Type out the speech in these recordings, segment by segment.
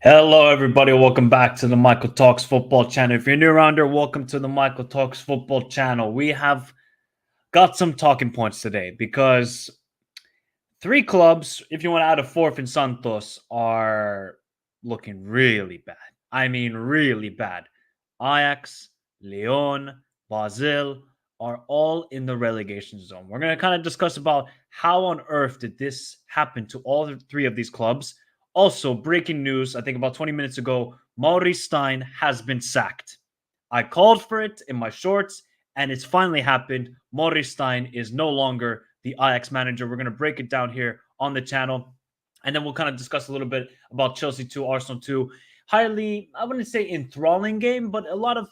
Hello, everybody. Welcome back to the Michael Talks Football channel. If you're new around here, welcome to the Michael Talks Football channel. We have got some talking points today because three clubs, if you want to add a fourth in Santos, are looking really bad. I mean, really bad. Ajax, Lyon, Basel are all in the relegation zone. We're going to kind of discuss about how on earth did this happen to all three of these clubs. Also, breaking news, I think about 20 minutes ago, Maurice Steijn has been sacked. I called for it in my shorts, and it's finally happened. Maurice Steijn is no longer the Ajax manager. We're going to break it down here on the channel, and then we'll kind of discuss a little bit about Chelsea 2, Arsenal 2. Highly, I wouldn't say enthralling game, but a lot of,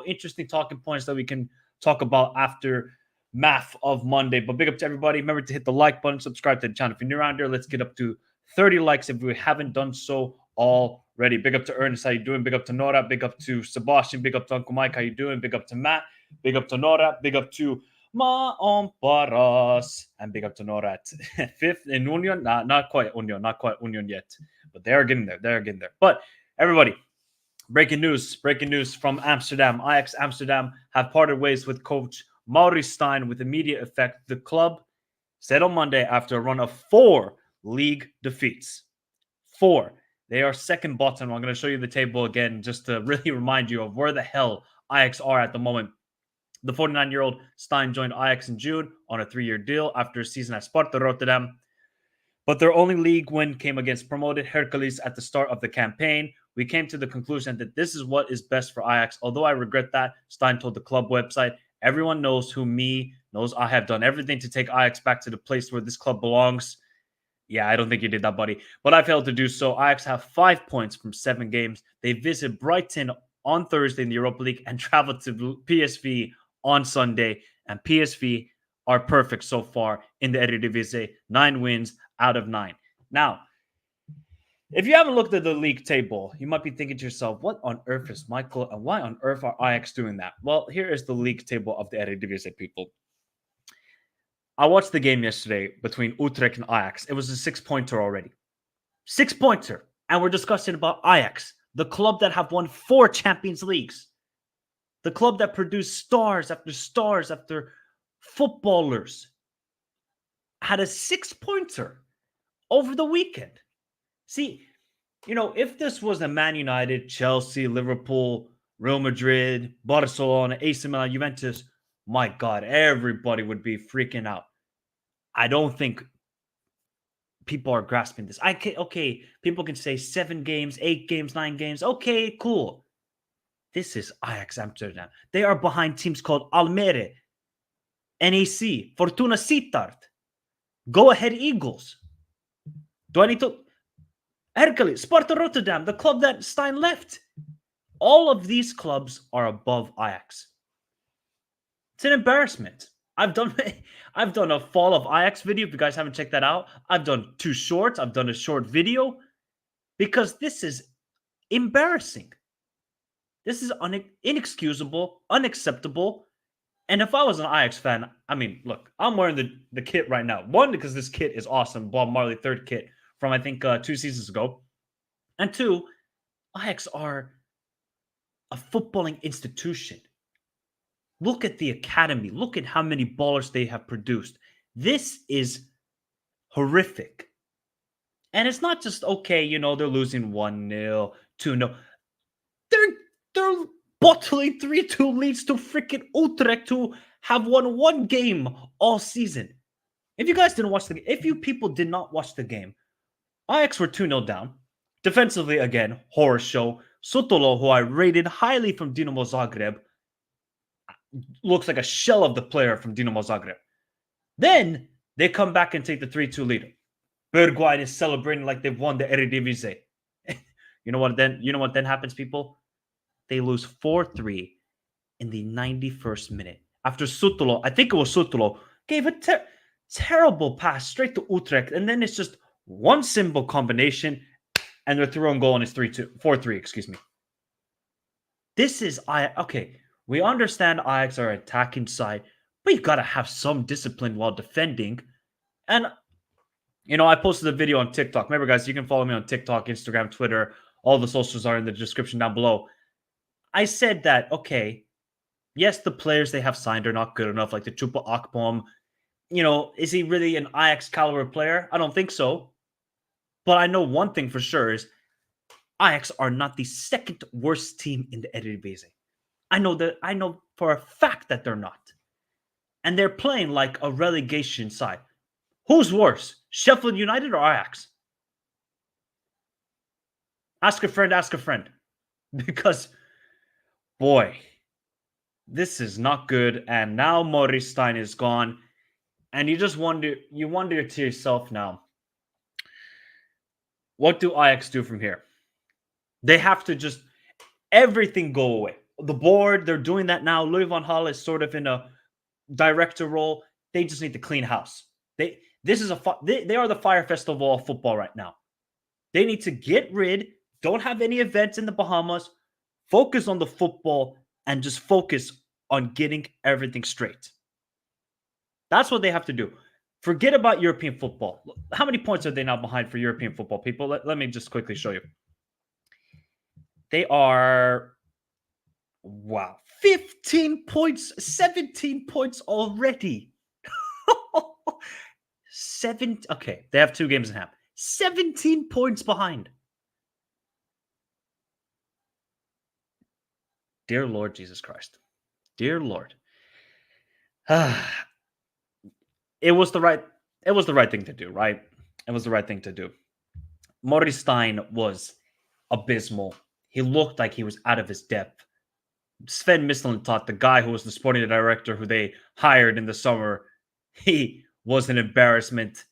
interesting talking points that we can talk about after math of Monday. But big up to everybody. Remember to hit the like button, subscribe to the channel if you're new around here. Let's get up to 30 likes if we haven't done so already. Big up to Ernest, how you doing? Big up to Nora, big up to Sebastian, big up to Uncle Mike, how you doing? Big up to Matt, big up to Nora, big up to Ma Paras, and big up to Nora at fifth in Union. Not quite Union yet, but they are getting there. But everybody, breaking news from Amsterdam. Ajax Amsterdam have parted ways with coach Maurice Steijn with immediate effect. The club said on Monday after a run of 4 league defeats. 4. They are second bottom. I'm going to show you the table again just to really remind you of where the hell Ajax are at the moment. The 49-year-old Steijn joined Ajax in June on a 3-year deal after a season at Sparta Rotterdam. But their only league win came against promoted Hercules at the start of the campaign. We came to the conclusion that this is what is best for Ajax. Although I regret that, Steijn told the club website, everyone knows who me knows I have done everything to take Ajax back to the place where this club belongs. Yeah, I don't think you did that, buddy. But I failed to do so. Ajax have 5 points from 7 games. They visit Brighton on Thursday in the Europa League and travel to PSV on Sunday. And PSV are perfect so far in the Eredivisie. 9 wins out of 9. Now, if you haven't looked at the league table, you might be thinking to yourself, what on earth is Michael and why on earth are Ajax doing that? Well, here is the league table of the Eredivisie, people. I watched the game yesterday between Utrecht and Ajax. It was a 6-pointer already. 6-pointer. And we're discussing about Ajax, the club that have won 4 Champions Leagues. The club that produced stars after footballers. Had a 6-pointer over the weekend. See, if this was a Man United, Chelsea, Liverpool, Real Madrid, Barcelona, AC Milan, Juventus, my God, everybody would be freaking out. I don't think people are grasping this. Okay, people can say 7 games, 8 games, 9 games. Okay, cool. This is Ajax Amsterdam. They are behind teams called Almere, NAC, Fortuna Sittard, Go Ahead Eagles. Do I need to... Hercules, Sparta Rotterdam, the club that Steijn left. All of these clubs are above Ajax. It's an embarrassment. I've done a fall of Ajax video. If you guys haven't checked that out, I've done 2 shorts. I've done a short video because this is embarrassing. This is inexcusable, unacceptable. And if I was an Ajax fan, I mean, look, I'm wearing the kit right now. One, because this kit is awesome. Bob Marley third kit from, I think, 2 seasons ago. And two, Ajax are a footballing institution. Look at the academy. Look at how many ballers they have produced. This is horrific. And it's not just, okay, they're losing 1-0, 2-0. They're they're bottling 3-2 leads to freaking Utrecht, who have won one game all season. If you guys didn't watch the game, if you people did not watch the game, Ajax were 2-0 down. Defensively, again, horror show. Sotolo, who I rated highly from Dinamo Zagreb, looks like a shell of the player from Dinamo Zagreb. Then they come back and take the 3-2 lead. Bergwijn is celebrating like they've won the Eredivisie. You know what then happens, people? They lose 4-3 in the 91st minute. After Sotolo, I think it was Sotolo, gave a terrible pass straight to Utrecht, and then it's just one simple combination, and they're through on goal, and it's 4-3, excuse me. This is okay. We understand Ajax are attacking side, but you gotta have some discipline while defending. And I posted a video on TikTok. Remember, guys, you can follow me on TikTok, Instagram, Twitter. All the socials are in the description down below. I said that, okay, yes, the players they have signed are not good enough, like the Chupa Akpom. Is he really an Ajax caliber player? I don't think so. But I know one thing for sure is Ajax are not the second worst team in the Eredivisie. I know for a fact that they're not. And they're playing like a relegation side. Who's worse, Sheffield United or Ajax? Ask a friend. Because, boy, this is not good. And now Maurice Steijn is gone. And you wonder to yourself now, what do Ajax do from here? They have to just, everything go away. The board, they're doing that now. Louis van Gaal is sort of in a director role. They just need to clean house. They are the Fire Festival of football right now. They need to get rid, don't have any events in the Bahamas, focus on the football, and just focus on getting everything straight. That's what they have to do. Forget about European football. How many points are they now behind for European football, people? Let me just quickly show you. They are, 15 points, 17 points already. Okay, they have 2 games in hand. 17 points behind. Dear Lord Jesus Christ. Dear Lord. It was the right thing to do, right? It was the right thing to do. Maurice Steijn was abysmal. He looked like he was out of his depth. Sven Mislintat, the guy who was the sporting director who they hired in the summer, he was an embarrassment.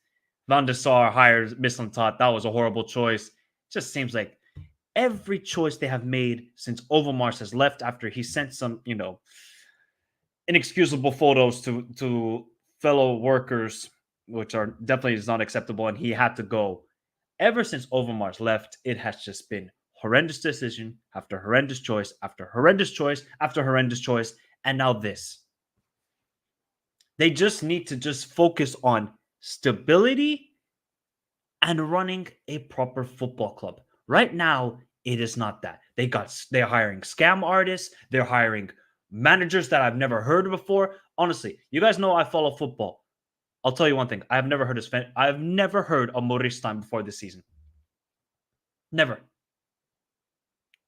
Van der Sar hired Mislintat. That was a horrible choice. It just seems like every choice they have made since Overmars has left after he sent some, inexcusable photos to fellow workers, which are definitely is not acceptable, and he had to go. Ever since Overmars left, it has just been horrendous decision after horrendous choice after horrendous choice after horrendous choice, and now this. They just need to just focus on stability and running a proper football club. Right now, it is not that. They're hiring scam artists, they're hiring managers that I've never heard of before. Honestly, you guys know I follow football. I'll tell you one thing. I've never heard of Maurice Steijn before this season. Never.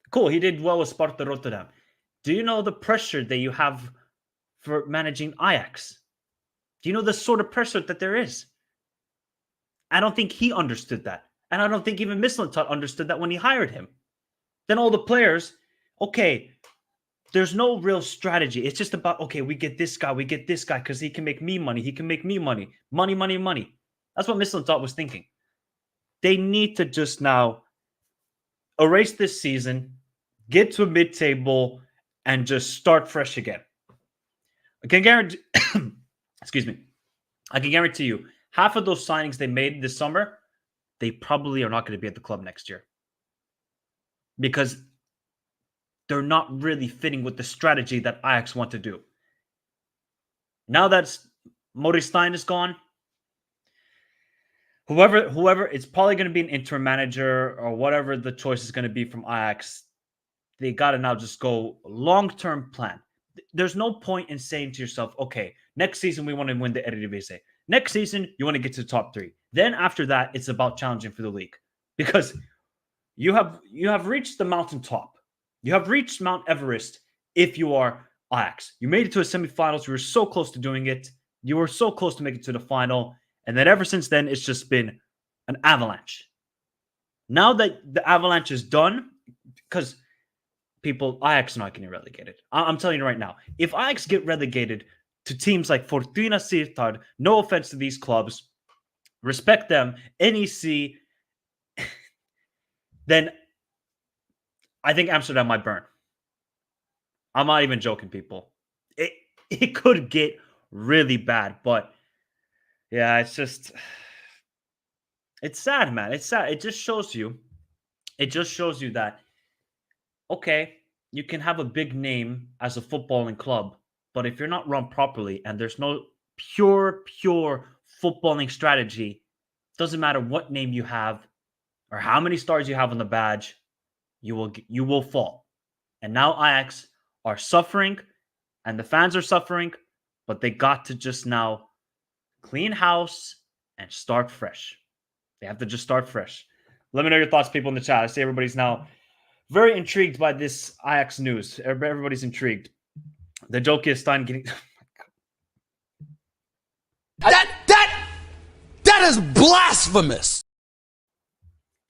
Cool, he did well with Sparta Rotterdam. Do you know the pressure that you have for managing Ajax? Do you know the sort of pressure that there is? I don't think he understood that. And I don't think even Mislintat understood that when he hired him. Then all the players, okay, there's no real strategy. It's just about, okay, we get this guy because he can make me money. He can make me money. Money, money, money. That's what Mislintat was thinking. They need to just now erase this season, get to a mid-table, and just start fresh again. I can guarantee, excuse me, I can guarantee you, half of those signings they made this summer, they probably are not going to be at the club next year. Because they're not really fitting with the strategy that Ajax want to do. Now that Maurice Steijn is gone, whoever, it's probably going to be an interim manager or whatever the choice is going to be from Ajax. They got to now just go long-term plan. There's no point in saying to yourself, okay, next season we want to win the Eredivisie. Next season you want to get to the top 3. Then after that, it's about challenging for the league because you have reached the mountaintop. You have reached Mount Everest if you are Ajax. You made it to a semifinals. You were so close to doing it. You were so close to making it to the final. And then ever since then, it's just been an avalanche. Now that the avalanche is done, because Ajax are not getting relegated. I'm telling you right now, if Ajax get relegated to teams like Fortuna Sittard, no offense to these clubs, respect them, NEC, then I think Amsterdam might burn. I'm not even joking, people. It could get really bad, but yeah, it's sad, man. It's sad. It just shows you that, okay, you can have a big name as a footballing club, but if you're not run properly and there's no pure footballing strategy, doesn't matter what name you have or how many stars you have on the badge, you will fall. And now Ajax are suffering and the fans are suffering, but they got to just now clean house and start fresh. They have to just start fresh. Let me know your thoughts, people in the chat. I see everybody's now very intrigued by this Ajax news. Everybody's intrigued. The joke is Steijn getting... That is blasphemous.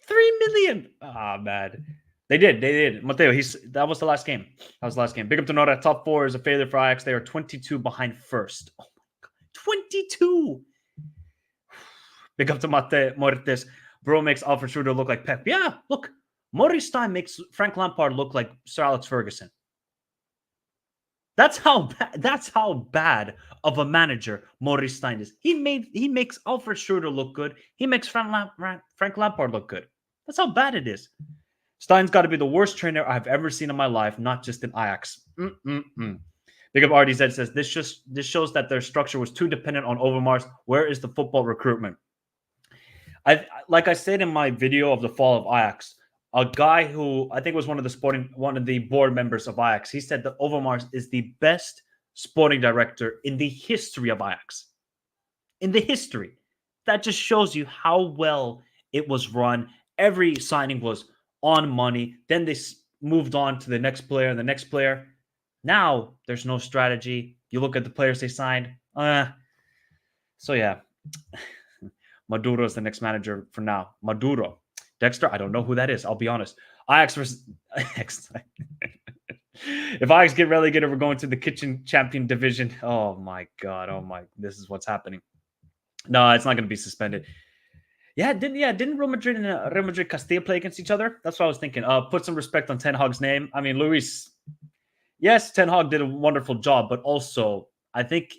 3 million. Ah, man. They did. Mateo, that was the last game. Big up to Nora. Top 4 is a failure for Ajax. They are 22 behind first. Oh my God. 22. Big up to Mortes. Bro makes Alfred Schroeder look like Pep. Yeah, look. Maurice Steijn makes Frank Lampard look like Sir Alex Ferguson. That's how bad of a manager Maurice Steijn is. He makes Alfred Schroeder look good. He makes Frank Lampard look good. That's how bad it is. Stein's got to be the worst trainer I've ever seen in my life, not just in Ajax. Big up RDZ says this shows that their structure was too dependent on Overmars. Where is the football recruitment? Like I said in my video of the fall of Ajax, a guy who I think was one of the board members of Ajax, he said that Overmars is the best sporting director in the history of Ajax. In the history. That just shows you how well it was run. Every signing was on money. Then they moved on to the next player and the next player. Now there's no strategy. You look at the players they signed. So yeah. Maduro is the next manager for now. Maduro. Textor, I don't know who that is. I'll be honest. Ajax versus Ajax. If Ajax get relegated, we're going to the kitchen champion division. Oh my God. This is what's happening. No, it's not going to be suspended. Didn't Real Madrid and Real Madrid Castilla play against each other? That's what I was thinking. Put some respect on Ten Hag's name. I mean, Luis. Yes, Ten Hag did a wonderful job, but also I think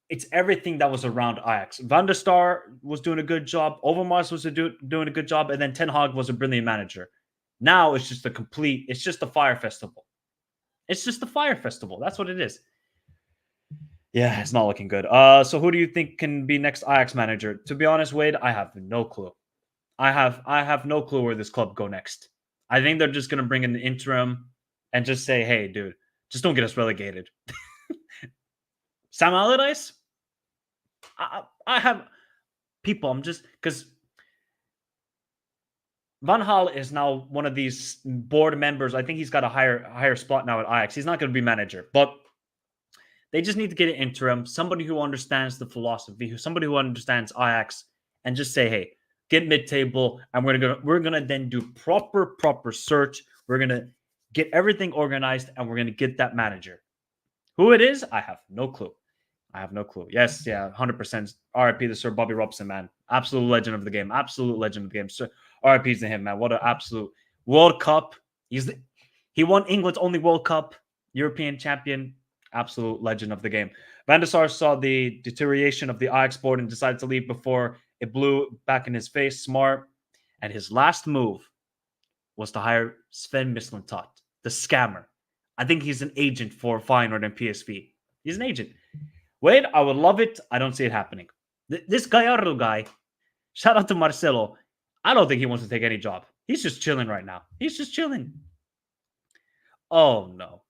it's everything that was around Ajax. Van der Sar was doing a good job. Overmars was doing a good job. And then Ten Hag was a brilliant manager. Now it's just a fire festival. It's just a fire festival. That's what it is. Yeah, it's not looking good. So who do you think can be next Ajax manager? To be honest, Wade, I have no clue. I have no clue where this club go next. I think they're just going to bring in the interim and just say, hey, dude, just don't get us relegated. Sam Allardyce? I have people. I'm just because Van Gaal is now one of these board members. I think he's got a higher spot now at Ajax. He's not going to be manager, but they just need to get an interim, somebody who understands the philosophy, somebody who understands Ajax, and just say, hey, get mid-table, and we're gonna then do proper search. We're gonna get everything organized, and we're gonna get that manager. Who it is, I have no clue. Yes, 100%. RIP to Sir Bobby Robson, man. Absolute legend of the game. Sir, RIP to him, man. What an absolute World Cup. He won England's only World Cup, European champion. Absolute legend of the game. Van der Sar saw the deterioration of the Ajax board and decided to leave before it blew back in his face. Smart. And his last move was to hire Sven Mislintat, the scammer. I think he's an agent for Feyenoord and PSV. He's an agent. Wait, I would love it. I don't see it happening. This Gallardo guy, shout out to Marcelo. I don't think he wants to take any job. He's just chilling right now. He's just chilling. Oh, no.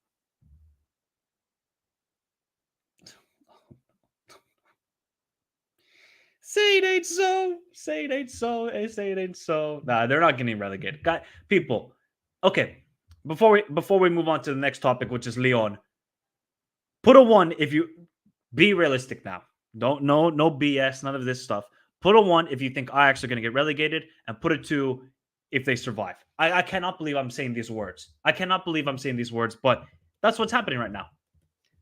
Say it ain't so. Say it ain't so. Say it ain't so. Nah, they're not getting relegated. People, okay. Before we move on to the next topic, which is Lyon, put a 1 if you be realistic now. Don't no BS, none of this stuff. Put a 1 if you think Ajax are going to get relegated, and put a 2 if they survive. I cannot believe I'm saying these words. I cannot believe I'm saying these words, but that's what's happening right now.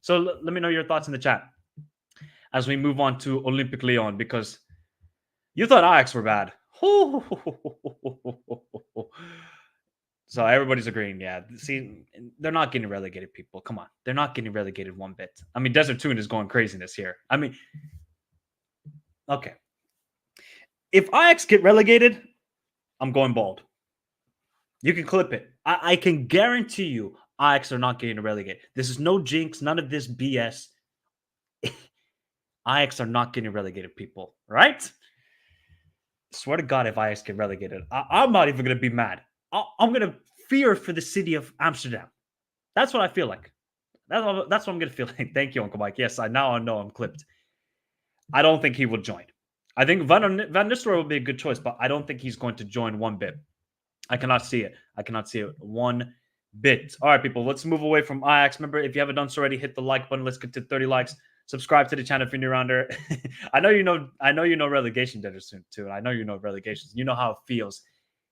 So let me know your thoughts in the chat as we move on to Olympique Lyon, because you thought Ajax were bad. So everybody's agreeing. Yeah. See, they're not getting relegated, people. Come on. They're not getting relegated one bit. I mean, Desert Toon is going craziness here. I mean, okay. If Ajax get relegated, I'm going bald. You can clip it. I can guarantee you Ajax are not getting relegated. This is no jinx. None of this BS. Ajax are not getting relegated, people. Right? Swear to God, if Ajax get relegated, I'm not even going to be mad. I'm going to fear for the city of Amsterdam. That's what I feel like. That's what I'm going to feel like. Thank you, Uncle Mike. Yes, now I know I'm clipped. I don't think he will join. I think Van Nistelrooy will be a good choice, but I don't think he's going to join one bit. I cannot see it. I cannot see it one bit. All right, people, let's move away from Ajax. Remember, if you haven't done so already, hit the like button. Let's get to 30 likes. Subscribe to the channel if you're new around there. I know you know relegation dinner soon too. I know you know relegations. You know how it feels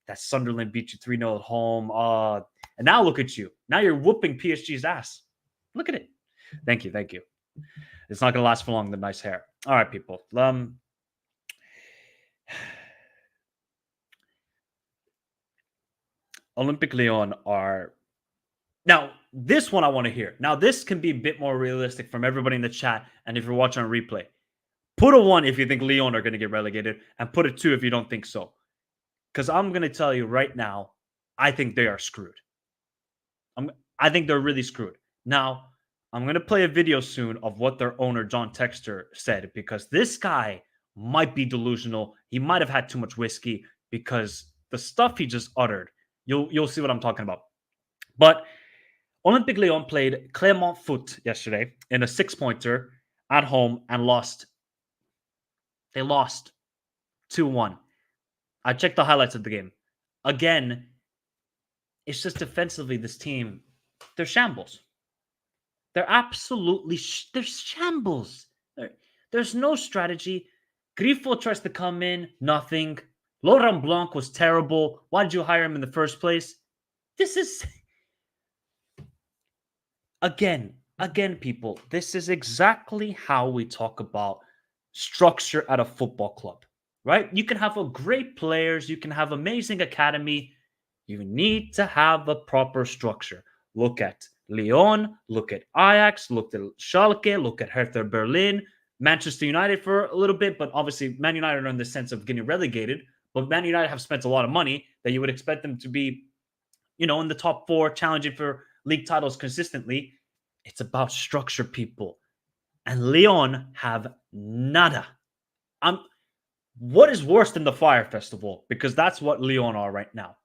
that Sunderland beat you 3-0 at home. And now look at you. Now you're whooping PSG's ass. Look at it. Thank you. It's not gonna last for long, the nice hair. All right, people. Olympique Lyon are... Now, this one I want to hear. Now, this can be a bit more realistic from everybody in the chat, and if you're watching on replay. Put a 1 if you think Lyon are going to get relegated, and put a 2 if you don't think so. Because I'm going to tell you right now, I think they are screwed. I think they're really screwed. Now, I'm going to play a video soon of what their owner, John Textor, said, because this guy might be delusional. He might have had too much whiskey, because the stuff he just uttered, you'll see what I'm talking about. But Olympique Lyon played Clermont Foot yesterday in a 6-pointer at home and lost. They lost 2-1. I checked the highlights of the game. Again, it's just defensively, this team, they're shambles. They're absolutely they're shambles. There's no strategy. Grifo tries to come in, nothing. Laurent Blanc was terrible. Why did you hire him in the first place? This is... Again, people, this is exactly how we talk about structure at a football club, right? You can have great players. You can have amazing academy. You need to have a proper structure. Look at Lyon, look at Ajax, look at Schalke, look at Hertha Berlin, Manchester United for a little bit, but obviously Man United are in the sense of getting relegated, but Man United have spent a lot of money that you would expect them to be, in the top 4, challenging for league titles consistently. It's about structure, people. And Lyon have nada. What is worse than the Fire Festival? Because that's what Lyon are right now.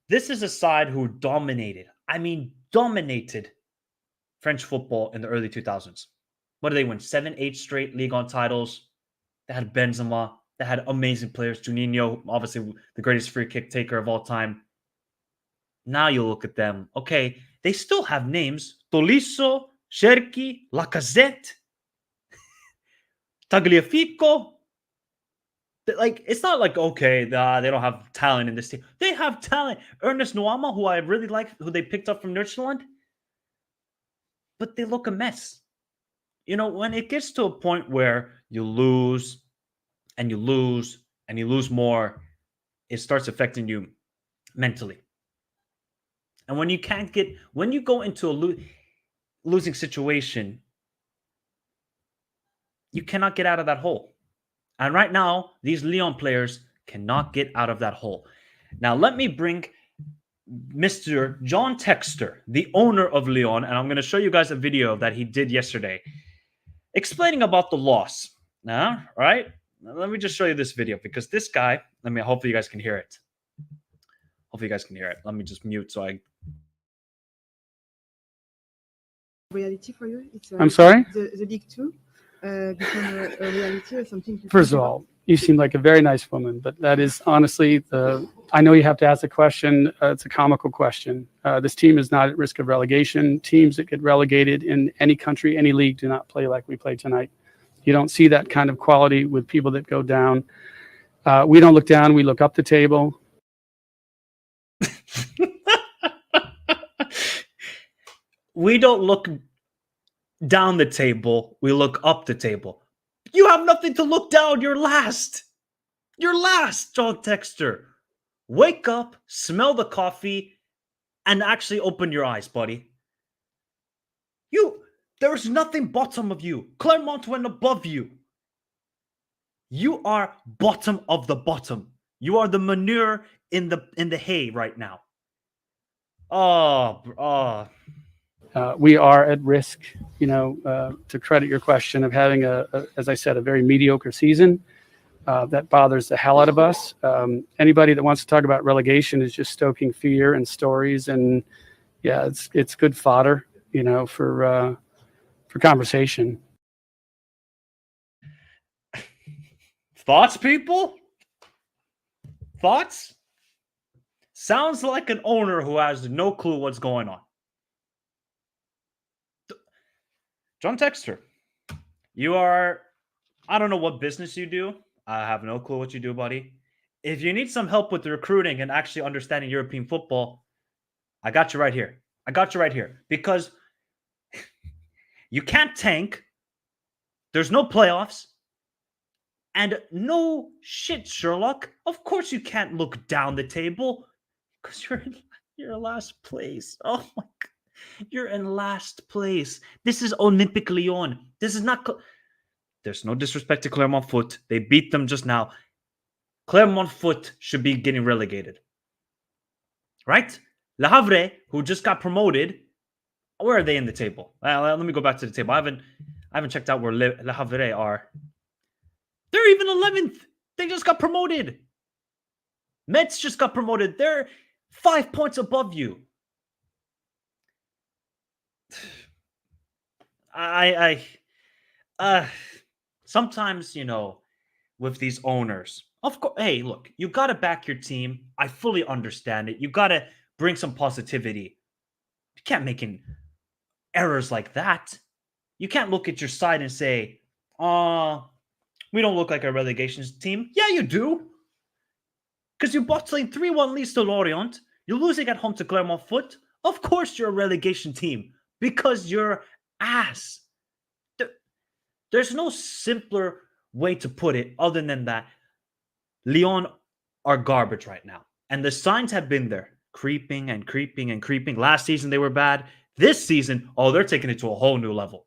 This is a side who dominated French football in the early 2000s. What did they win? 7-8 straight Ligue 1 titles. They had Benzema. They had amazing players. Juninho, obviously the greatest free kick taker of all time. Now you look at them. Okay, they still have names. Tolisso, Cherki, Lacazette, Tagliafico. It's not like, okay, they don't have talent in this team. They have talent. Ernest Nuama, who I really like, who they picked up from Nordjylland. But they look a mess. When it gets to a point where you lose and you lose and you lose more, it starts affecting you mentally. And when you go into a losing situation, you cannot get out of that hole. And right now, these Lyon players cannot get out of that hole. Now, let me bring Mr. John Textor, the owner of Lyon, and I'm going to show you guys a video that he did yesterday explaining about the loss. Right? Let me just show you this video because this guy, hopefully you guys can hear it. Let me just mute so I... Reality for you? I'm sorry? The League 2 become a reality or something? First of all, you seem like a very nice woman, but that is honestly I know you have to ask the question. It's a comical question. This team is not at risk of relegation. Teams that get relegated in any country, any league, do not play like we play tonight. You don't see that kind of quality with people that go down. We don't look down. We look up the table. We don't look down the table. We look up the table. You have nothing to look down. You're last. You're last, John Textor. Wake up, smell the coffee, and actually open your eyes, buddy. There's nothing bottom of you. Clermont went above you. You are bottom of the bottom. You are the manure in the hay right now. We are at risk, to credit your question, of having as I said, a very mediocre season. That bothers the hell out of us. Anybody that wants to talk about relegation is just stoking fear and stories. And yeah, it's good fodder, for conversation. Thoughts, people? Thoughts? Sounds like an owner who has no clue what's going on. John Textor, I don't know what business you do. I have no clue what you do, buddy. If you need some help with the recruiting and actually understanding European football, I got you right here. Because you can't tank. There's no playoffs. And no shit, Sherlock. Of course you can't look down the table because you're in last place. Oh my God. You're in last place. This is Olympique Lyon. This is not... There's no disrespect to Clermont Foot. They beat them just now. Clermont Foot should be getting relegated. Right? Le Havre, who just got promoted, where are they in the table? Let me go back to the table. I haven't checked out where Le Havre are. They're even 11th. They just got promoted. Metz just got promoted. They're 5 points above you. Sometimes, with these owners, of course, hey, look, you got to back your team. I fully understand it. You got to bring some positivity. You can't make errors like that. You can't look at your side and say, we don't look like a relegation team. Yeah, you do. Because you're bottling 3-1 leads to Lorient. You're losing at home to Clermont Foot. Of course you're a relegation team. Because you're ass. There's no simpler way to put it other than that. Lyon are garbage right now. And the signs have been there. Creeping and creeping and creeping. Last season they were bad. This season, they're taking it to a whole new level.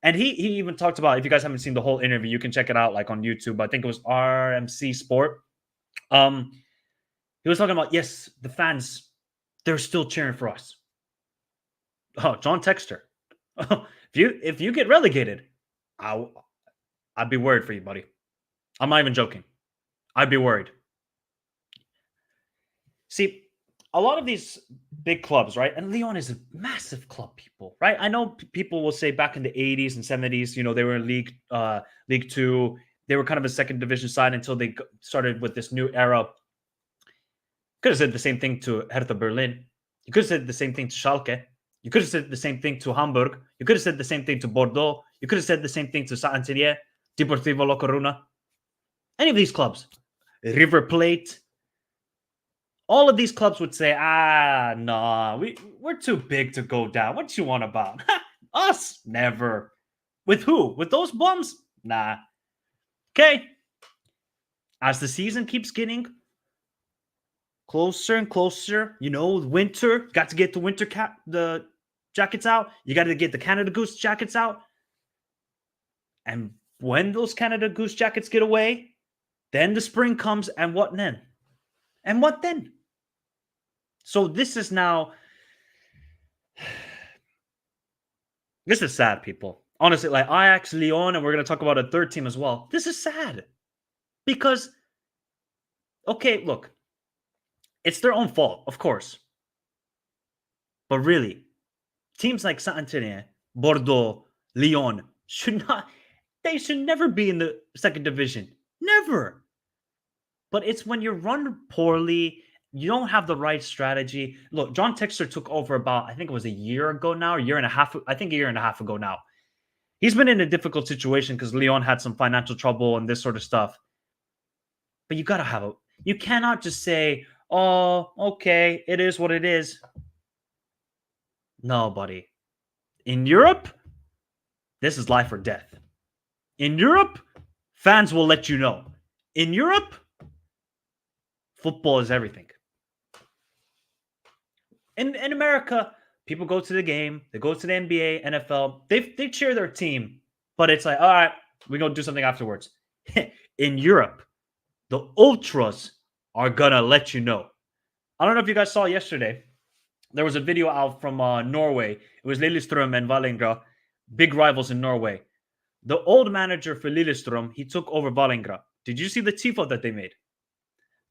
And he even talked about, if you guys haven't seen the whole interview, you can check it out on YouTube. I think it was RMC Sport. He was talking about, yes, the fans, they're still cheering for us. Oh, John Textor. If you get relegated, I'd be worried for you, buddy. I'm not even joking. I'd be worried. See, a lot of these big clubs, right? And Lyon is a massive club, people, right? I know people will say back in the 80s and 70s, they were in League 2. They were kind of a second division side until they started with this new era. Could have said the same thing to Hertha Berlin. You could have said the same thing to Schalke. You could have said the same thing to Hamburg. You could have said the same thing to Bordeaux. You could have said the same thing to Saint-Etienne, Deportivo La Coruna. Any of these clubs. River Plate. All of these clubs would say, no, we're too big to go down. What you want about? Us? Never. With who? With those bums? Nah. Okay. As the season keeps getting closer and closer, winter, got to get the jackets out. You got to get the Canada Goose jackets out. And when those Canada Goose jackets get away, then the spring comes, and what then? And what then? So this is now, this is sad, people. Honestly, like Ajax, Lyon, and we're going to talk about a third team as well. This is sad because, okay, look, it's their own fault, of course. But really, teams like Saint-Étienne, Bordeaux, Lyon they should never be in the second division. Never. But it's when you're run poorly, you don't have the right strategy. Look, John Textor took over about, I think it was a year ago now, a year and a half ago now. He's been in a difficult situation because Lyon had some financial trouble and this sort of stuff. But you got to you cannot just say, oh, okay, it is what it is. No, buddy. In Europe, this is life or death. In Europe, fans will let you know. In Europe, football is everything. In America, people go to the game, they go to the NBA, NFL, they cheer their team, but it's like, all right, we're going to do something afterwards. In Europe, the ultras are going to let you know. I don't know if you guys saw yesterday, there was a video out from Norway. It was Lillestrøm and Vålerenga, big rivals in Norway. The old manager for Lillestrøm, he took over Vålerenga. Did you see the tifo that they made?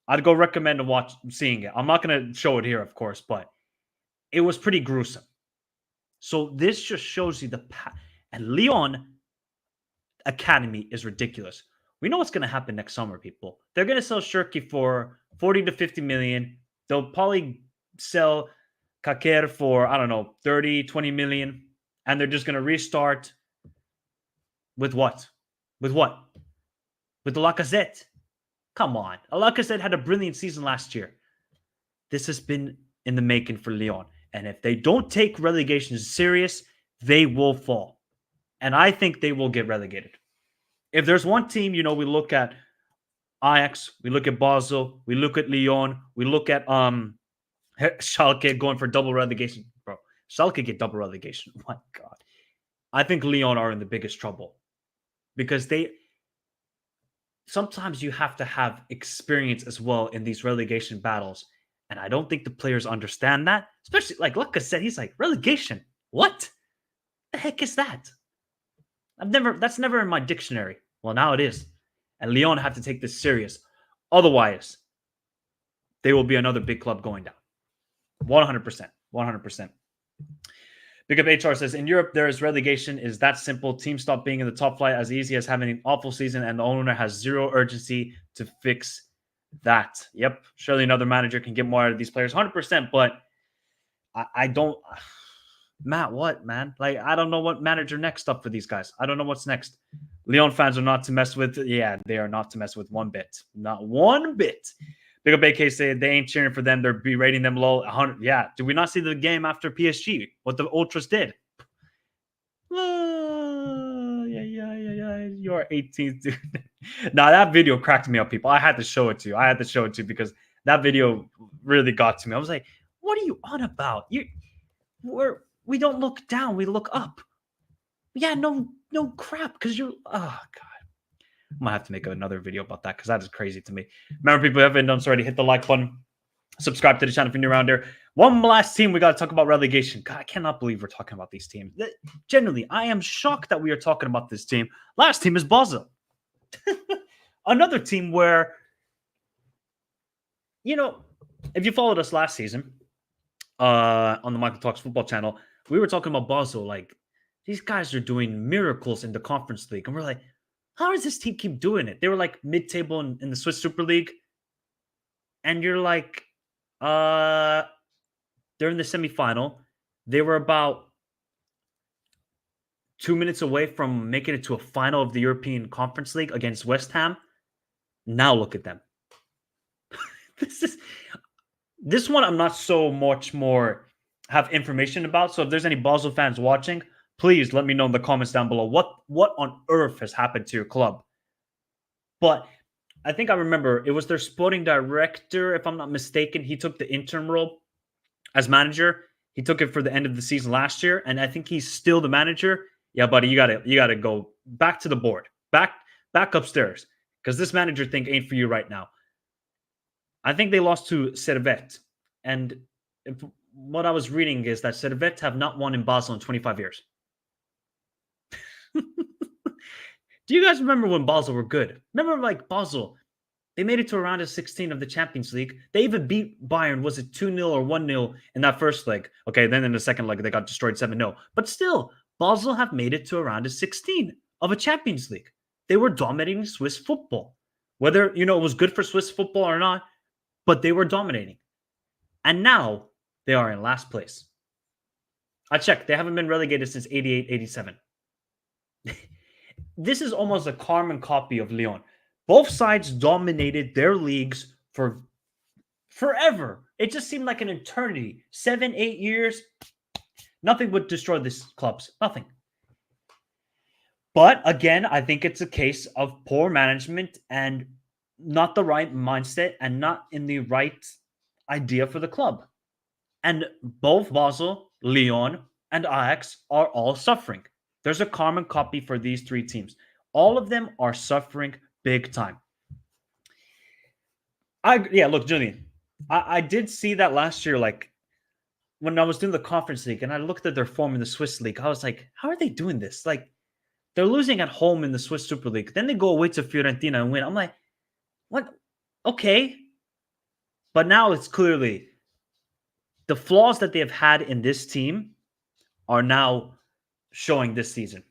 I'd go recommend seeing it. I'm not going to show it here, of course, but it was pretty gruesome. So this just shows you and Lyon Academy is ridiculous. We know what's going to happen next summer, people. They're going to sell Shirky for 40 to 50 million. They'll probably sell Kaker for, I don't know, 30, 20 million. And they're just going to restart with what? With what? With the Lacazette. Come on. Lacazette had a brilliant season last year. This has been in the making for Lyon. And if they don't take relegation serious, they will fall. And I think they will get relegated. If there's one team, we look at Ajax, we look at Basel, we look at Lyon, we look at Schalke going for double relegation. Bro, Schalke get double relegation. My God. I think Lyon are in the biggest trouble. Because sometimes you have to have experience as well in these relegation battles. And I don't think the players understand that. Especially, like Lacazette, he's like, relegation? What? The heck is that? That's never in my dictionary. Well, now it is. And Lyon have to take this serious. Otherwise, they will be another big club going down. 100%. 100%. Big Up HR says, in Europe, there is relegation. Is that simple? Teams stop being in the top flight as easy as having an awful season, and the owner has zero urgency to fix that. Yep. Surely another manager can get more out of these players. 100%. But I don't... Matt, what, man? Like, I don't know what manager next up for these guys. I don't know what's next. Lyon fans are not to mess with. Yeah, they are not to mess with one bit. Not one bit. Big Up AK say they ain't cheering for them. They're berating them low. 100. Yeah. Did we not see the game after PSG? What the Ultras did? Yeah. You are 18, dude. Nah, that video cracked me up, people. I had to show it to you. Because that video really got to me. I was like, what are you on about? We don't look down. We look up. Yeah, no crap. Because you're... Oh, God. I might have to make another video about that because that is crazy to me. Remember, people who haven't done so already, hit the like button. Subscribe to the channel if you're new around here. One last team we got to talk about relegation. God, I cannot believe we're talking about these teams. Generally, I am shocked that we are talking about this team. Last team is Basel. Another team where, if you followed us last season on the Michael Talks Football channel, we were talking about Basel. Like, these guys are doing miracles in the Conference League. And we're like, how does this team keep doing it? They were like mid-table in the Swiss Super League. And you're like, they're in the semifinal. They were about 2 minutes away from making it to a final of the European Conference League against West Ham. Now look at them. This one I'm not so much more have information about. So if there's any Basel fans watching, please let me know in the comments down below what on earth has happened to your club. But I think I remember it was their sporting director, if I'm not mistaken. He took the interim role as manager. He took it for the end of the season last year, and I think he's still the manager. Yeah, buddy, you gotta go back to the board, back upstairs, because this manager thing ain't for you right now. I think they lost to Servette, and what I was reading is that Servette have not won in Basel in 25 years. Do you guys remember when Basel were good? Remember, like, Basel, they made it to a round of 16 of the Champions League. They even beat Bayern. Was it 2-0 or 1-0 in that first leg? Okay, then in the second leg, they got destroyed 7-0. But still, Basel have made it to a round of 16 of a Champions League. They were dominating Swiss football. Whether, it was good for Swiss football or not, but they were dominating. And now they are in last place. I checked. They haven't been relegated since 88, 87. This is almost a carbon copy of Lyon. Both sides dominated their leagues for forever. It just seemed like an eternity. 7, 8 years. Nothing would destroy these clubs. Nothing. But again, I think it's a case of poor management and not the right mindset and not in the right idea for the club. And both Basel, Lyon, and Ajax are all suffering. There's a carbon copy for these three teams. All of them are suffering big time. Look, Julian, I did see that last year, like when I was doing the Conference League and I looked at their form in the Swiss League, I was like, how are they doing this? Like, they're losing at home in the Swiss Super League. Then they go away to Fiorentina and win. I'm like, what? Okay. But now it's clearly the flaws that they have had in this team are now showing this season.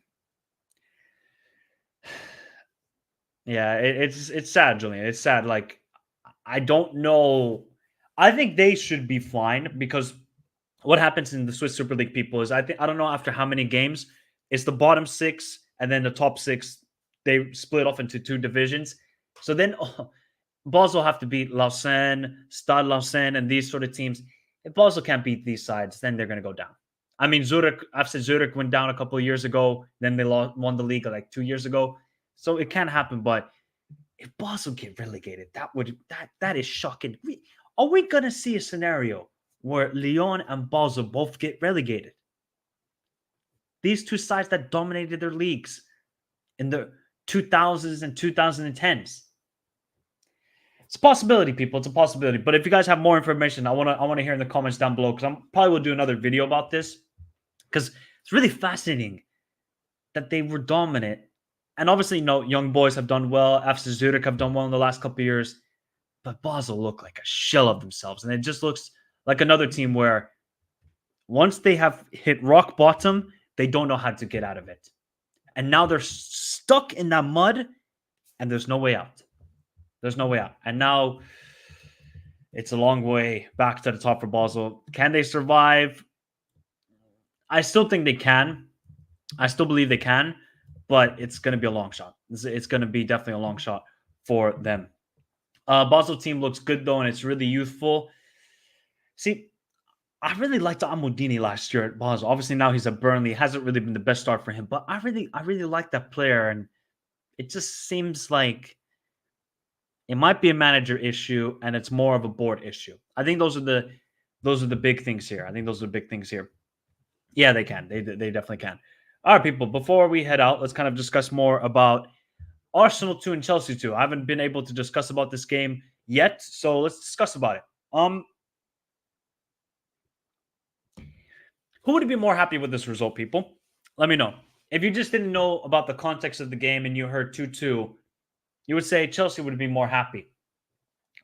Yeah, it's sad, Julian. It's sad. Like, I don't know. I think they should be fine because what happens in the Swiss Super League, people, is I don't know after how many games, it's the bottom 6 and then the top 6. They split off into 2 divisions. So then Basel have to beat Lausanne, Stade Lausanne, and these sort of teams. If Basel can't beat these sides, then they're going to go down. I mean, Zurich went down a couple of years ago. Then they won the league like 2 years ago. So it can happen. But if Basel get relegated, that is shocking. Are we going to see a scenario where Lyon and Basel both get relegated? These two sides that dominated their leagues in the 2000s and 2010s. It's a possibility, people. It's a possibility. But if you guys have more information, I want to hear in the comments down below, because I probably will do another video about this, because it's really fascinating that they were dominant. And obviously, young boys have done well. FC Zurich have done well in the last couple of years. But Basel look like a shell of themselves. And it just looks like another team where once they have hit rock bottom, they don't know how to get out of it. And now they're stuck in that mud, and there's no way out. There's no way out. And now it's a long way back to the top for Basel. Can they survive? I still think they can. I still believe they can, but it's going to be a long shot. It's going to be definitely a long shot for them. Basel team looks good, though, and it's really youthful. See, I really liked Amodini last year at Basel. Obviously, now he's at Burnley. It hasn't really been the best start for him, but I really like that player, and it just seems like it might be a manager issue, and it's more of a board issue. I think those are the big things here. Yeah, they can. They definitely can. All right, people. Before we head out, let's kind of discuss more about Arsenal 2 and Chelsea 2. I haven't been able to discuss about this game yet, so let's discuss about it. Who would be more happy with this result, people? Let me know. If you just didn't know about the context of the game and you heard 2-2, you would say Chelsea would be more happy.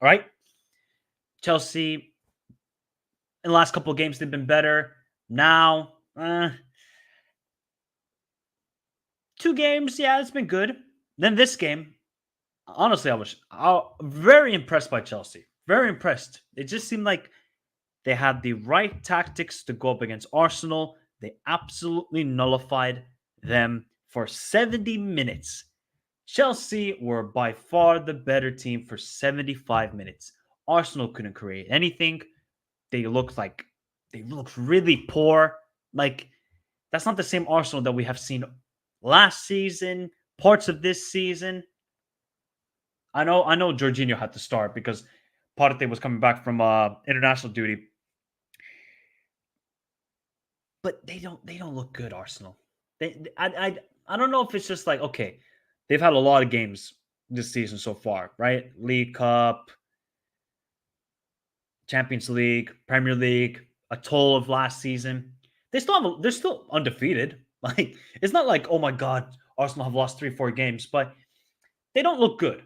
All right? Chelsea, in the last couple of games, they've been better. Now, 2 games, yeah, it's been good. Then this game, honestly, I was very impressed by Chelsea. Very impressed. It just seemed like they had the right tactics to go up against Arsenal. They absolutely nullified them for 70 minutes. Chelsea were by far the better team for 75 minutes. Arsenal couldn't create anything. They looked really poor. Like, that's not the same Arsenal that we have seen last season, parts of this season. I know Jorginho had to start because Partey was coming back from international duty. But they don't look good, Arsenal. I don't know if it's just like, okay, they've had a lot of games this season so far, right? League Cup, Champions League, Premier League, a toll of last season. They're still undefeated. Like, it's not like, oh my God, Arsenal have lost 3-4 games, but they don't look good.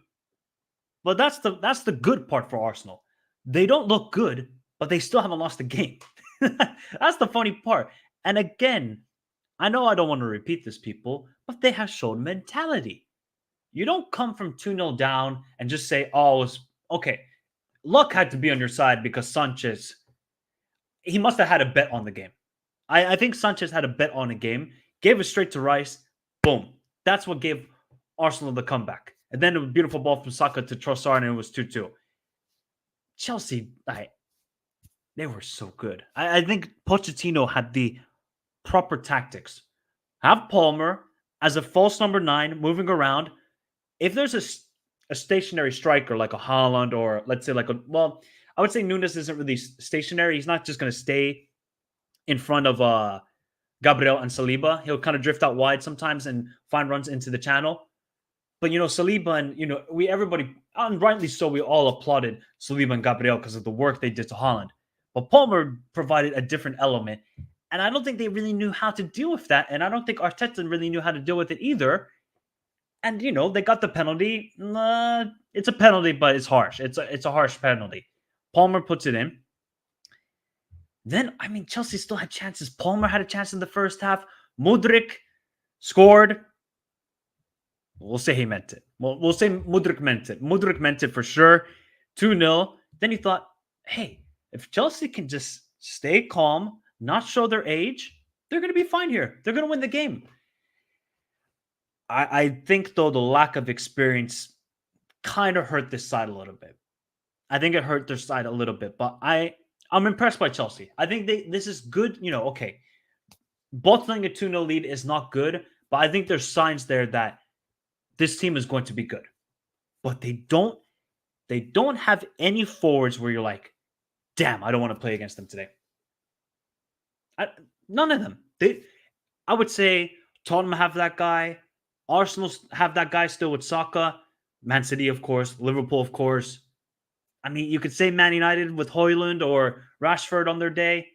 But that's the good part for Arsenal. They don't look good, but they still haven't lost a game. That's the funny part. And again, I know I don't want to repeat this, people, but they have shown mentality. You don't come from 2-0 down and just say, oh, it's okay. Luck had to be on your side because Sanchez, he must have had a bet on the game. I think Sanchez had a bet on the game, gave it straight to Rice. Boom. That's what gave Arsenal the comeback. And then a beautiful ball from Saka to Trossard, and it was 2-2. Chelsea, they were so good. I think Pochettino had the proper tactics. Have Palmer as a false number 9 moving around. If there's a stationary striker like a Haaland or let's say I would say Nunes isn't really stationary. He's not just going to stay in front of Gabriel and Saliba. He'll kind of drift out wide sometimes and find runs into the channel. But, Saliba and, everybody, and rightly so, we all applauded Saliba and Gabriel because of the work they did to Haaland. But Palmer provided a different element. And I don't think they really knew how to deal with that. And I don't think Arteta really knew how to deal with it either. And, they got the penalty. It's a penalty, but it's harsh. It's a harsh penalty. Palmer puts it in. Then, Chelsea still had chances. Palmer had a chance in the first half. Mudryk scored. We'll say he meant it. We'll say Mudryk meant it. Mudryk meant it for sure. 2-0. Then he thought, hey, if Chelsea can just stay calm, not show their age, they're going to be fine here. They're going to win the game. I think, though, the lack of experience kind of hurt this side a little bit. I think it hurt their side a little bit. But I'm impressed by Chelsea. I think this is good. Okay. Bottling a 2-0 lead is not good. But I think there's signs there that this team is going to be good. But they don't have any forwards where you're like, damn, I don't want to play against them today. None of them. I would say Tottenham have that guy. Arsenal have that guy still with Saka. Man City, of course. Liverpool, of course. You could say Man United with Højlund or Rashford on their day.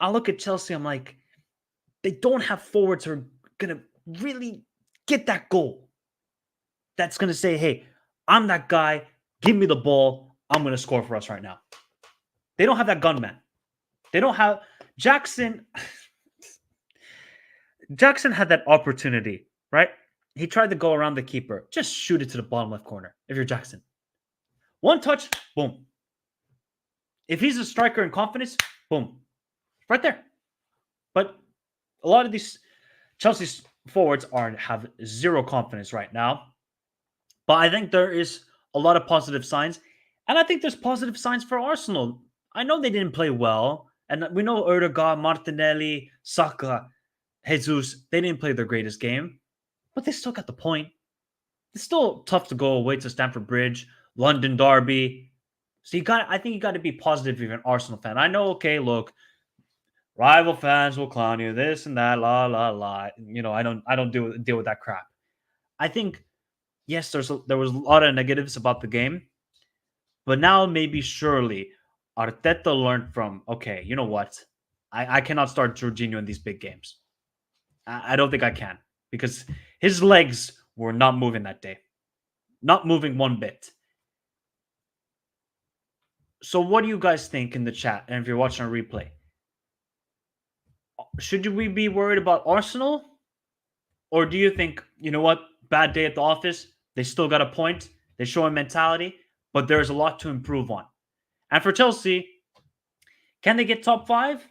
I look at Chelsea, I'm like, they don't have forwards who are going to really get that goal. That's going to say, hey, I'm that guy. Give me the ball. I'm going to score for us right now. They don't have that gunman. They don't have Jackson. Jackson had that opportunity, right? He tried to go around the keeper. Just shoot it to the bottom left corner if you're Jackson. One touch, boom. If he's a striker in confidence, boom. Right there. But a lot of these Chelsea's forwards have zero confidence right now. But I think there is a lot of positive signs. And I think there's positive signs for Arsenal. I know they didn't play well. And we know Ødegaard, Martinelli, Saka, Jesus, they didn't play their greatest game. But they still got the point. It's still tough to go away to Stamford Bridge, London Derby. So I think you got to be positive if you're an Arsenal fan. I know, okay, look, rival fans will clown you, this and that, la la la. I don't deal with that crap. I think, yes, there was a lot of negatives about the game, but now maybe surely Arteta learned from, okay, you know what? I cannot start Jorginho in these big games. I don't think I can because his legs were not moving that day. Not moving one bit. So what do you guys think in the chat? And if you're watching a replay, should we be worried about Arsenal? Or do you think, you know what, bad day at the office, they still got a point, they show a mentality, but there's a lot to improve on. And for Chelsea, can they get top 5?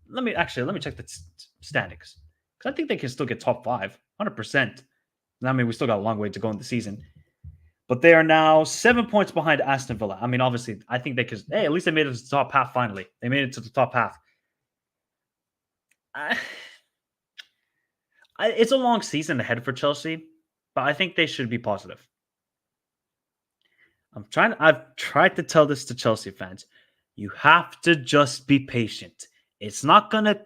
Let me check the standings. Because I think they can still get top 5, 100%. We still got a long way to go in the season. But they are now 7 points behind Aston Villa. Obviously, I think they could. Hey, at least they made it to the top half finally. They made it to the top half. It's a long season ahead for Chelsea, but I think they should be positive. I've tried to tell this to Chelsea fans. You have to just be patient. It's not going to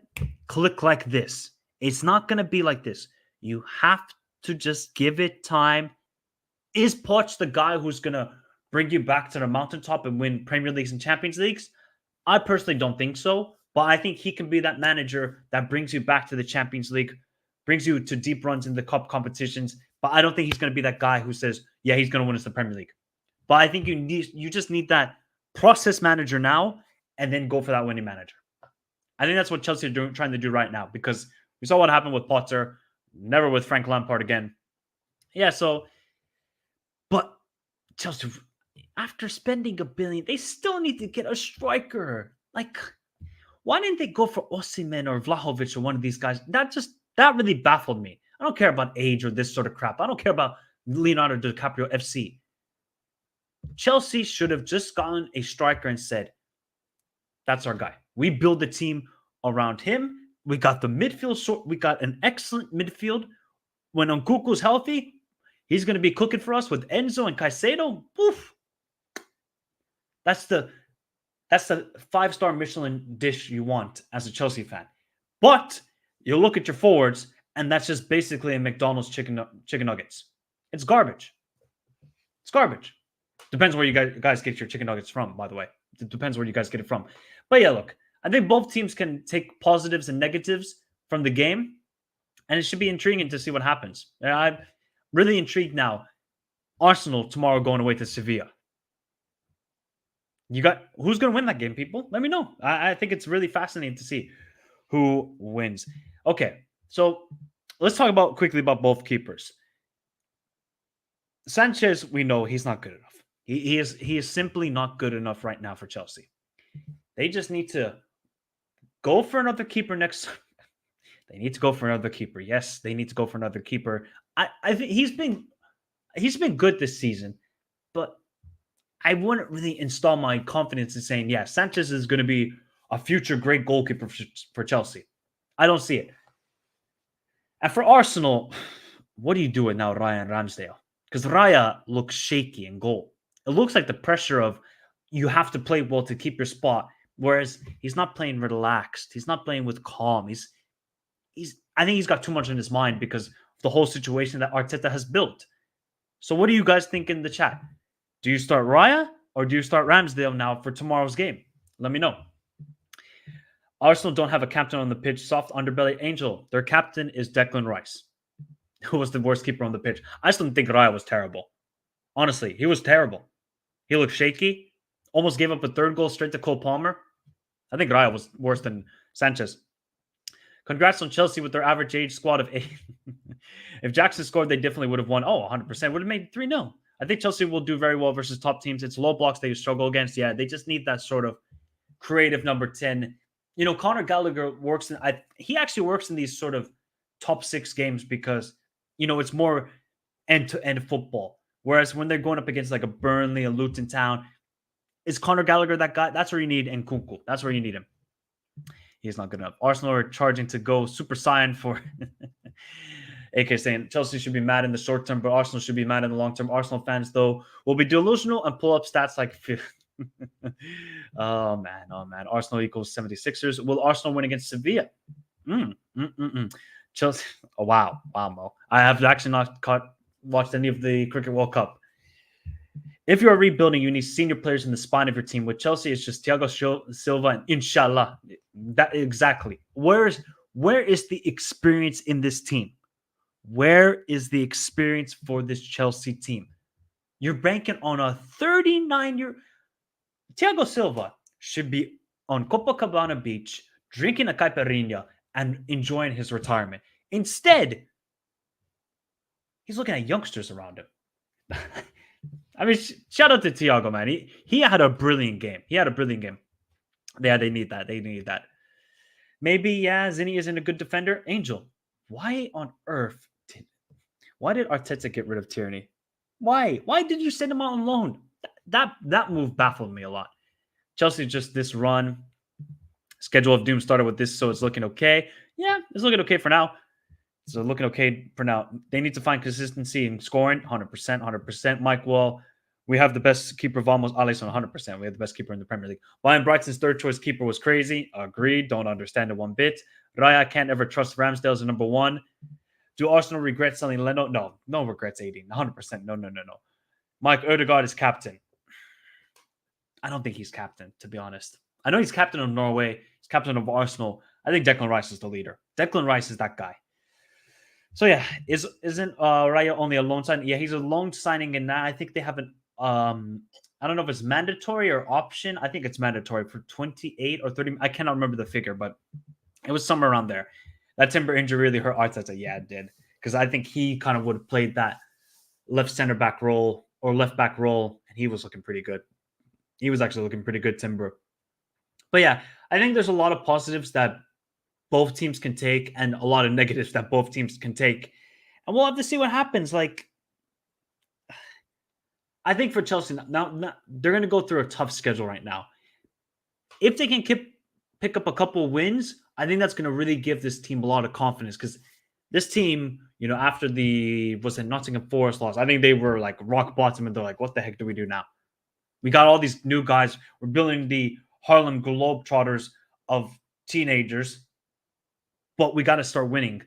click like this. It's not going to be like this. You have to just give it time. Is Poch the guy who's going to bring you back to the mountaintop and win Premier Leagues and Champions Leagues? I personally don't think so, but I think he can be that manager that brings you back to the Champions League, brings you to deep runs in the cup competitions. But I don't think he's going to be that guy who says, yeah, he's going to win us the Premier League. But I think you just need that process manager now and then go for that winning manager. I think that's what Chelsea are trying to do right now, because we saw what happened with Potter, never with Frank Lampard again. Yeah, so, but Chelsea, after spending $1 billion, they still need to get a striker. Like, why didn't they go for Osimhen or Vlahovic or one of these guys? That really baffled me. I don't care about age or this sort of crap. I don't care about Leonardo DiCaprio FC. Chelsea should have just gotten a striker and said, that's our guy. We build the team around him. We got the midfield. We got an excellent midfield. When Nkunku's healthy, he's going to be cooking for us with Enzo and Caicedo. Oof. That's the 5-star Michelin dish you want as a Chelsea fan. But you look at your forwards, and that's just basically a McDonald's chicken nuggets. It's garbage. It's garbage. Depends where you guys get your chicken nuggets from, by the way. It depends where you guys get it from. But yeah, look, I think both teams can take positives and negatives from the game, and it should be intriguing to see what happens. I'm really intrigued now. Arsenal tomorrow going away to Sevilla. Who's going to win that game, people? Let me know. I think it's really fascinating to see who wins. Okay, so let's talk quickly about both keepers. Sanchez, we know he's not good enough. He is simply not good enough right now for Chelsea. They just need to go for another keeper next. They need to go for another keeper. Yes, they need to go for another keeper. I think he's been good this season, but I wouldn't really install my confidence in saying, yeah, Sanchez is going to be a future great goalkeeper for Chelsea. I don't see it. And for Arsenal, what do you do with now Ryan Ramsdale? Because Raya looks shaky in goal. It looks like the pressure of you have to play well to keep your spot, whereas he's not playing relaxed. He's not playing with calm. I think he's got too much in his mind because of the whole situation that Arteta has built. So what do you guys think in the chat? Do you start Raya or do you start Ramsdale now for tomorrow's game? Let me know. Arsenal don't have a captain on the pitch. Soft underbelly Angel. Their captain is Declan Rice, who was the worst keeper on the pitch. I still think Raya was terrible. Honestly, he was terrible. He looked shaky. Almost gave up a third goal straight to Cole Palmer. I think Raya was worse than Sanchez. Congrats on Chelsea with their average age squad of 8. If Jackson scored, they definitely would have won. 100%. Would have made 3-0. I think Chelsea will do very well versus top teams. It's low blocks they struggle against. Yeah, they just need that sort of creative number 10. You know, Conor Gallagher he actually works in these sort of top 6 games because, you know, it's more end-to-end football. Whereas when they're going up against like a Burnley, a Luton Town, is Conor Gallagher that guy? That's where you need Nkunku. That's where you need him. He's not good enough. Arsenal are charging to go Super Saiyan for AK saying Chelsea should be mad in the short term, but Arsenal should be mad in the long term. Arsenal fans, though, will be delusional and pull up stats like oh man. Arsenal equals 76ers. Will Arsenal win against Sevilla? Chelsea. Oh, wow, Mo. I have actually not watched any of the Cricket World Cup. If you're rebuilding, you need senior players in the spine of your team. With Chelsea, it's just Thiago Silva and Inshallah. That exactly. Where is the experience in this team? Where is the experience for this Chelsea team? You're banking on a 39-year... Thiago Silva should be on Copacabana Beach, drinking a caipirinha and enjoying his retirement. Instead, he's looking at youngsters around him. I mean, shout out to Thiago, man. He had a brilliant game. Yeah, they need that. Maybe, yeah, Zinni isn't a good defender. Angel, why on earth why did Arteta get rid of Tierney? Why? Why did you send him out on loan? That move baffled me a lot. Chelsea just this run. Schedule of doom started with this, so it's looking okay. Yeah, it's looking okay for now. So looking okay for now. They need to find consistency in scoring. 100%. Mike Wall. We have the best keeper of almost Alisson, 100%. We have the best keeper in the Premier League. Brian Brighton's third choice keeper was crazy. Agreed. Don't understand it one bit. Raya can't ever trust Ramsdale as a number 1. Do Arsenal regret selling Leno? No regrets, 18. 100%. No. Mike Odegaard is captain. I don't think he's captain, to be honest. I know he's captain of Norway. He's captain of Arsenal. I think Declan Rice is the leader. Declan Rice is that guy. So yeah, isn't Raya only a loan signing? Yeah, he's a loan signing, and now I think they have an I don't know if it's mandatory or option. I think it's mandatory for 28 or 30. I cannot remember the figure, but it was somewhere around there. That Timber injury really hurt Arteta. Yeah, it did. Because I think he kind of would have played that left center back role or left back role, and he was looking pretty good. He was actually looking pretty good, Timber. But yeah, I think there's a lot of positives that both teams can take and a lot of negatives that both teams can take. And we'll have to see what happens. Like, I think for Chelsea, now they're going to go through a tough schedule right now. If they can pick up a couple of wins, I think that's going to really give this team a lot of confidence because this team, after was it Nottingham Forest loss, I think they were like rock bottom and they're like, what the heck do we do now? We got all these new guys. We're building the Harlem Globetrotters of teenagers, but we got to start winning.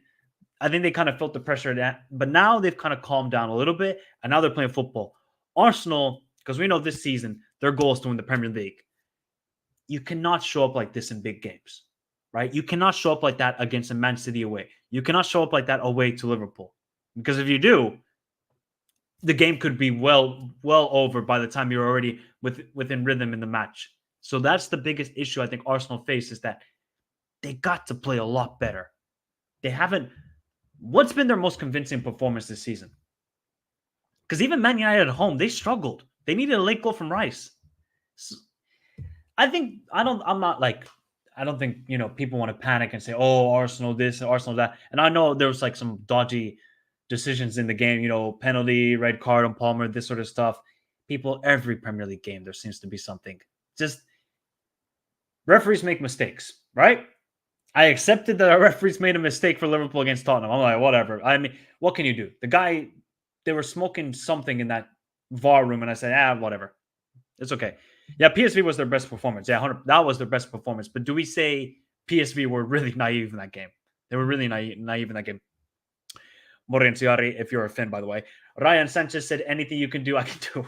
I think they kind of felt the pressure of that, but now they've kind of calmed down a little bit, and now they're playing football. Arsenal, because we know this season, their goal is to win the Premier League. You cannot show up like this in big games, right? You cannot show up like that against a Man City away. You cannot show up like that away to Liverpool. Because if you do, the game could be well over by the time you're already within rhythm in the match. So that's the biggest issue I think Arsenal face is that they got to play a lot better. They haven't. What's been their most convincing performance this season? Because even Man United at home, they struggled. They needed a late goal from Rice. So I don't think, people want to panic and say, oh, Arsenal this, Arsenal that. And I know there was like some dodgy decisions in the game, penalty, red card on Palmer, this sort of stuff. Every Premier League game, there seems to be something. Just referees make mistakes, right? I accepted that our referees made a mistake for Liverpool against Tottenham. I'm like, whatever. I mean, what can you do? The guy, they were smoking something in that VAR room, and I said, whatever. It's okay. Yeah, PSV was their best performance. Yeah, that was their best performance. But do we say PSV were really naive in that game? They were really naive in that game. Morenciari, if you're a fan, by the way. Ryan Sanchez said, anything you can do, I can do.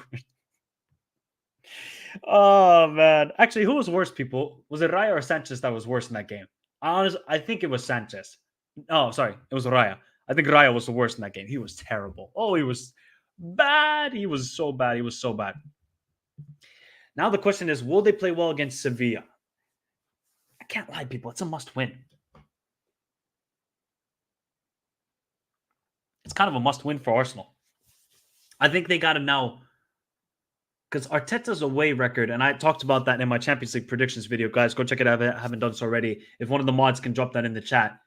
Oh, man. Actually, who was worse, people? Was it Raya or Sanchez that was worse in that game? I think it was Sanchez. Oh, sorry. It was Raya. I think Raya was the worst in that game. He was terrible. Oh, he was bad. He was so bad. He was so bad. Now the question is, will they play well against Sevilla? I can't lie, people. It's a must-win. It's kind of a must-win for Arsenal. I think they got to now, because Arteta's away record, and I talked about that in my Champions League predictions video. Guys, go check it out if I haven't done so already. If one of the mods can drop that in the chat.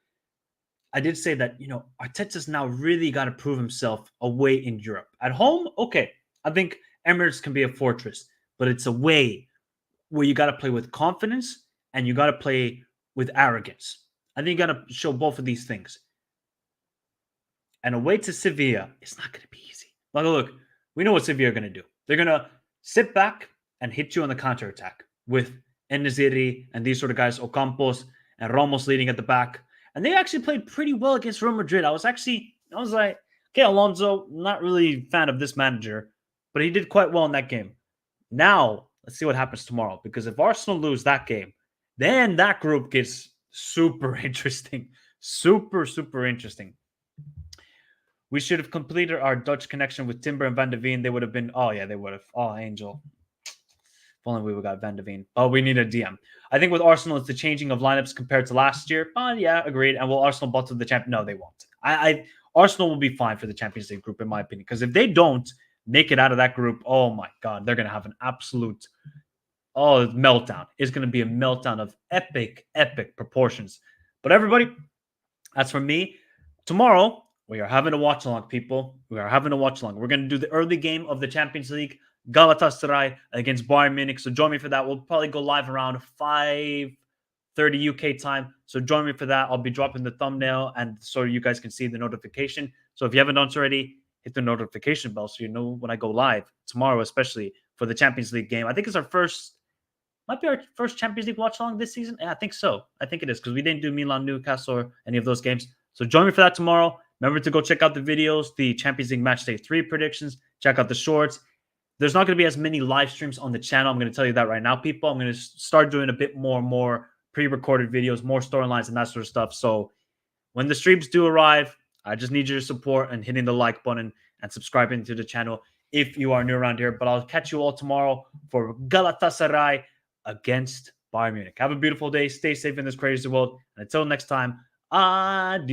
I did say that, Arteta's now really got to prove himself away in Europe. At home, okay. I think Emirates can be a fortress, but it's away where you got to play with confidence and you got to play with arrogance. I think you got to show both of these things. And away to Sevilla, it's not going to be easy. Look, we know what Sevilla are going to do. They're going to sit back and hit you on the counterattack with En-Nesyri and these sort of guys, Ocampos and Ramos leading at the back. And they actually played pretty well against Real Madrid. I was like, okay, Alonso, not really a fan of this manager, but he did quite well in that game. Now, let's see what happens tomorrow. Because if Arsenal lose that game, then that group gets super interesting. Super, super interesting. We should have completed our Dutch connection with Timber and Van de Ven. They would have been, they would have. Oh, Angel. If only we would have got Van de Ven. Oh, we need a DM. I think with Arsenal, it's the changing of lineups compared to last year. Yeah, agreed. And will Arsenal bottle the champion? No, they won't. Arsenal will be fine for the Champions League group, in my opinion. Because if they don't make it out of that group, oh my God, they're going to have an absolute meltdown. It's going to be a meltdown of epic proportions. But everybody, that's from me. Tomorrow, we are having a watch along, people. We are having a watch along. We're going to do the early game of the Champions League, Galatasaray against Bayern Munich. So join me for that. We'll probably go live around 5:30 UK time. So join me for that. I'll be dropping the thumbnail and so you guys can see the notification. So if you haven't done so already, hit the notification bell so you know when I go live tomorrow, especially for the Champions League game. I think it's our first Champions League watch along this season. Yeah, I think so. I think it is because we didn't do Milan, Newcastle, or any of those games. So join me for that tomorrow. Remember to go check out the videos, the Champions League Match Day 3 predictions. Check out the shorts. There's not going to be as many live streams on the channel. I'm going to tell you that right now, people. I'm going to start doing a bit more pre-recorded videos, more storylines and that sort of stuff. So when the streams do arrive, I just need your support and hitting the like button and subscribing to the channel if you are new around here. But I'll catch you all tomorrow for Galatasaray against Bayern Munich. Have a beautiful day. Stay safe in this crazy world. And until next time, adios.